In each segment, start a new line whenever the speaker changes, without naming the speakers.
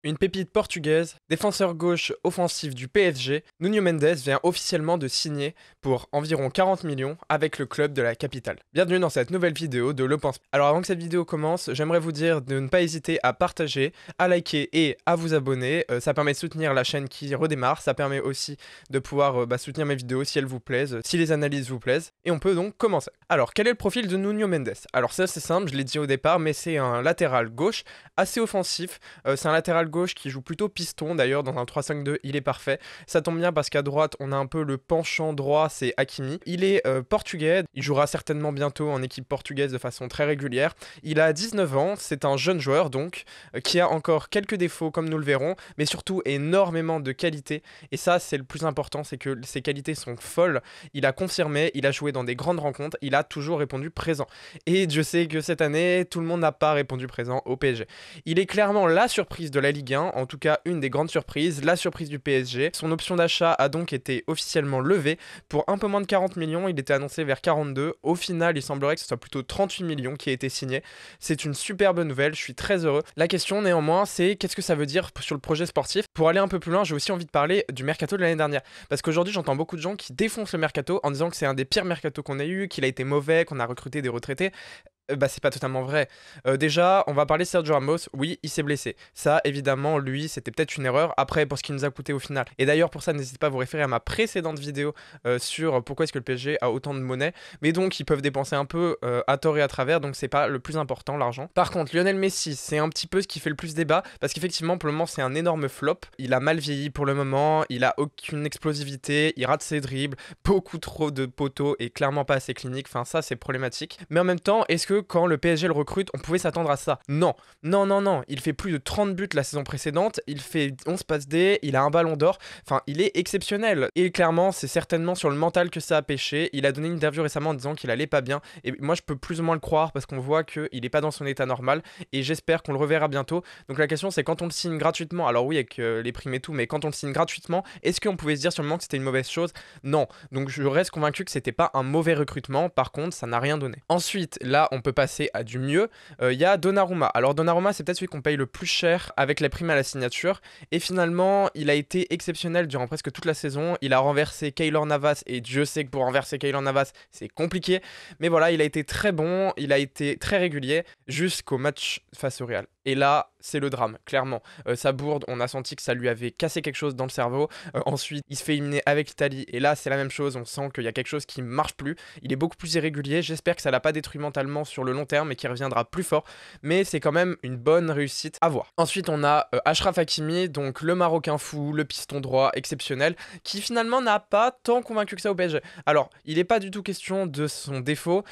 Une pépite portugaise, défenseur gauche offensif du PSG, Nuno Mendes vient officiellement de signer pour environ 40 millions avec le club de la capitale. Bienvenue dans cette nouvelle vidéo de Le Pense. Alors avant que cette vidéo commence, j'aimerais vous dire de ne pas hésiter à partager, à liker et à vous abonner. Ça permet de soutenir la chaîne qui redémarre, ça permet aussi de pouvoir soutenir mes vidéos si elles vous plaisent, si les analyses vous plaisent. Et on peut donc commencer. Alors quel est le profil de Nuno Mendes? Alors ça c'est simple, je l'ai dit au départ, mais c'est un latéral gauche assez offensif. C'est un latéral gauche qui joue plutôt piston, d'ailleurs dans un 3-5-2 il est parfait. Ça tombe bien parce qu'à droite on a un peu le penchant droit, c'est Hakimi. Il est portugais, il jouera certainement bientôt en équipe portugaise de façon très régulière. Il a 19 ans, c'est un jeune joueur donc, qui a encore quelques défauts comme nous le verrons, mais surtout énormément de qualités. Et ça c'est le plus important, c'est que ses qualités sont folles. Il a confirmé, il a joué dans des grandes rencontres, il a toujours répondu présent. Et Dieu sait que cette année, tout le monde n'a pas répondu présent au PSG. Il est clairement la surprise de la Ligue 1, en tout cas une des grandes surprises, la surprise du PSG. Son option d'achat a donc été officiellement levée pour un peu moins de 40 millions, il était annoncé vers 42. Au final, il semblerait que ce soit plutôt 38 millions qui a été signé. C'est une superbe nouvelle, je suis très heureux. La question néanmoins, c'est qu'est-ce que ça veut dire sur le projet sportif? Pour aller un peu plus loin, j'ai aussi envie de parler du mercato de l'année dernière. Parce qu'aujourd'hui, j'entends beaucoup de gens qui défoncent le mercato en disant que c'est un des pires mercatos qu'on ait eu, qu'il a été mauvais, qu'on a recruté des retraités. C'est pas totalement vrai. Déjà, on va parler de Sergio Ramos. Oui, il s'est blessé. Ça, évidemment, lui, c'était peut-être une erreur. Après, pour ce qui nous a coûté au final. Et d'ailleurs, pour ça, n'hésitez pas à vous référer à ma précédente vidéo sur pourquoi est-ce que le PSG a autant de monnaie. Mais donc, ils peuvent dépenser un peu à tort et à travers. Donc, c'est pas le plus important, l'argent. Par contre, Lionel Messi, c'est un petit peu ce qui fait le plus débat. Parce qu'effectivement, pour le moment, c'est un énorme flop. Il a mal vieilli pour le moment. Il a aucune explosivité. Il rate ses dribbles. Beaucoup trop de poteaux et clairement pas assez clinique. Enfin, ça, c'est problématique. Mais en même temps, est-ce que quand le PSG le recrute, on pouvait s'attendre à ça? Non, non, non, non. Il fait plus de 30 buts la saison précédente, il fait 11 passes D, il a un ballon d'or, enfin, il est exceptionnel. Et clairement, c'est certainement sur le mental que ça a pêché. Il a donné une interview récemment en disant qu'il allait pas bien. Et moi, je peux plus ou moins le croire parce qu'on voit qu'il est pas dans son état normal. Et j'espère qu'on le reverra bientôt. Donc la question, c'est quand on le signe gratuitement, alors oui, avec les primes et tout, mais quand on le signe gratuitement, est-ce qu'on pouvait se dire sur le moment que c'était une mauvaise chose? Non. Donc je reste convaincu que c'était pas un mauvais recrutement. Par contre, ça n'a rien donné. Ensuite, là, on peut passer à du mieux. Il y a Donnarumma. Alors Donnarumma, c'est peut-être celui qu'on paye le plus cher avec la prime à la signature. Et finalement, il a été exceptionnel durant presque toute la saison. Il a renversé Keylor Navas. Et Dieu sait que pour renverser Keylor Navas, c'est compliqué. Mais voilà, il a été très bon. Il a été très régulier jusqu'au match face au Real. Et là, c'est le drame, clairement. Sa bourde, on a senti que ça lui avait cassé quelque chose dans le cerveau. Ensuite, il se fait éliminer avec l'Italie. Et là, c'est la même chose. On sent qu'il y a quelque chose qui ne marche plus. Il est beaucoup plus irrégulier. J'espère que ça ne l'a pas détruit mentalement sur le long terme et qu'il reviendra plus fort. Mais c'est quand même une bonne réussite à voir. Ensuite, on a Achraf Hakimi, donc le Marocain fou, le piston droit exceptionnel, qui finalement n'a pas tant convaincu que ça au PSG. Alors, il n'est pas du tout question de son défaut.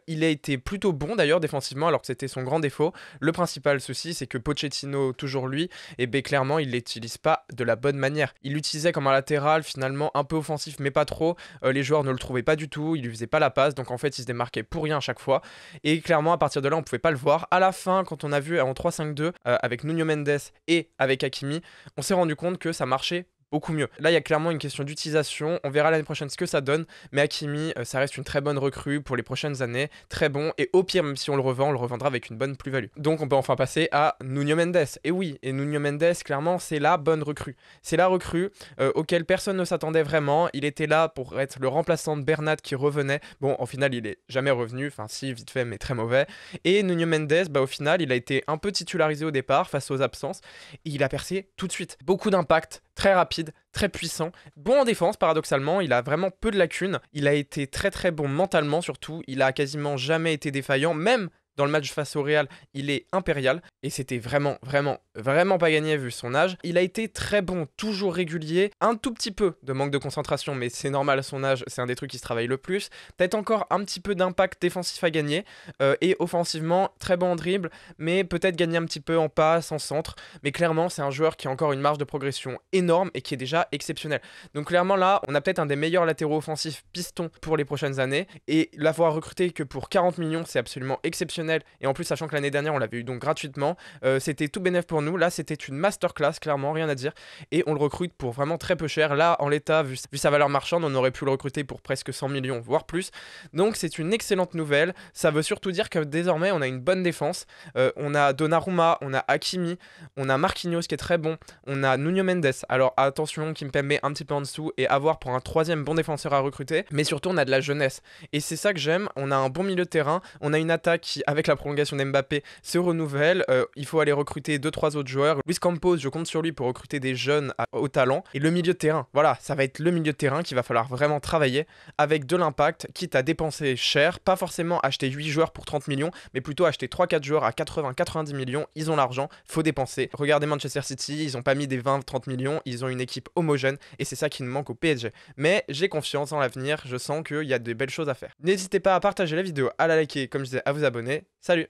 Il a été plutôt bon d'ailleurs défensivement, alors que c'était son grand défaut. Le principal souci, c'est que Pochettino, toujours lui, et ben clairement, il l'utilise pas de la bonne manière. Il l'utilisait comme un latéral, finalement un peu offensif, mais pas trop. Les joueurs ne le trouvaient pas du tout, il lui faisait pas la passe, donc en fait, il se démarquait pour rien à chaque fois. Et clairement, à partir de là, on pouvait pas le voir. À la fin, quand on a vu en 3-5-2 avec Nuno Mendes et avec Hakimi, on s'est rendu compte que ça marchait beaucoup mieux. Là, il y a clairement une question d'utilisation. On verra l'année prochaine ce que ça donne. Mais Hakimi, ça reste une très bonne recrue pour les prochaines années. Très bon. Et au pire, même si on le revend, on le revendra avec une bonne plus-value. Donc, on peut enfin passer à Nuno Mendes. Et oui, et Nuno Mendes, clairement, c'est la bonne recrue. C'est la recrue auquel personne ne s'attendait vraiment. Il était là pour être le remplaçant de Bernat qui revenait. Bon, au final, il est jamais revenu. Enfin, si, vite fait, mais très mauvais. Et Nuno Mendes, au final, il a été un peu titularisé au départ face aux absences. Et il a percé tout de suite. Beaucoup d'impact. Très rapide, très puissant, bon en défense paradoxalement, il a vraiment peu de lacunes, il a été très très bon mentalement surtout, il a quasiment jamais été défaillant, même dans le match face au Real, il est impérial et c'était vraiment pas gagné vu son âge. Il a été très bon, toujours régulier, un tout petit peu de manque de concentration, mais c'est normal à son âge, c'est un des trucs qui se travaille le plus. Peut-être encore un petit peu d'impact défensif à gagner et offensivement, très bon en dribble, mais peut-être gagner un petit peu en passe, en centre. Mais clairement, c'est un joueur qui a encore une marge de progression énorme et qui est déjà exceptionnel. Donc clairement là, on a peut-être un des meilleurs latéraux offensifs pistons pour les prochaines années et l'avoir recruté que pour 40 millions, c'est absolument exceptionnel. exceptionnel, et en plus sachant que l'année dernière on l'avait eu donc gratuitement, c'était tout bénef pour nous. Là c'était une masterclass, clairement rien à dire, et on le recrute pour vraiment très peu cher. Là en l'état, vu sa valeur marchande, on aurait pu le recruter pour presque 100 millions voire plus, donc c'est une excellente nouvelle. Ça veut surtout dire que désormais on a une bonne défense, on a Donnarumma, on a Hakimi, on a Marquinhos qui est très bon, on a Nuno Mendes, alors attention Kimpembe un petit peu en dessous, et à voir pour un troisième bon défenseur à recruter, mais surtout on a de la jeunesse, et c'est ça que j'aime. On a un bon milieu de terrain, on a une attaque qui, avec la prolongation d'Mbappé, se renouvelle. Il faut aller recruter 2-3 autres joueurs. Luis Campos, je compte sur lui pour recruter des jeunes au talent. Et le milieu de terrain, voilà, ça va être le milieu de terrain qu'il va falloir vraiment travailler avec de l'impact, quitte à dépenser cher, pas forcément acheter 8 joueurs pour 30 millions, mais plutôt acheter 3-4 joueurs à 80-90 millions. Ils ont l'argent, faut dépenser. Regardez Manchester City, ils ont pas mis des 20-30 millions, ils ont une équipe homogène, et c'est ça qui nous manque au PSG. Mais j'ai confiance en l'avenir, je sens qu'il y a des belles choses à faire. N'hésitez pas à partager la vidéo, à la liker, comme je disais, à vous abonner. Salut!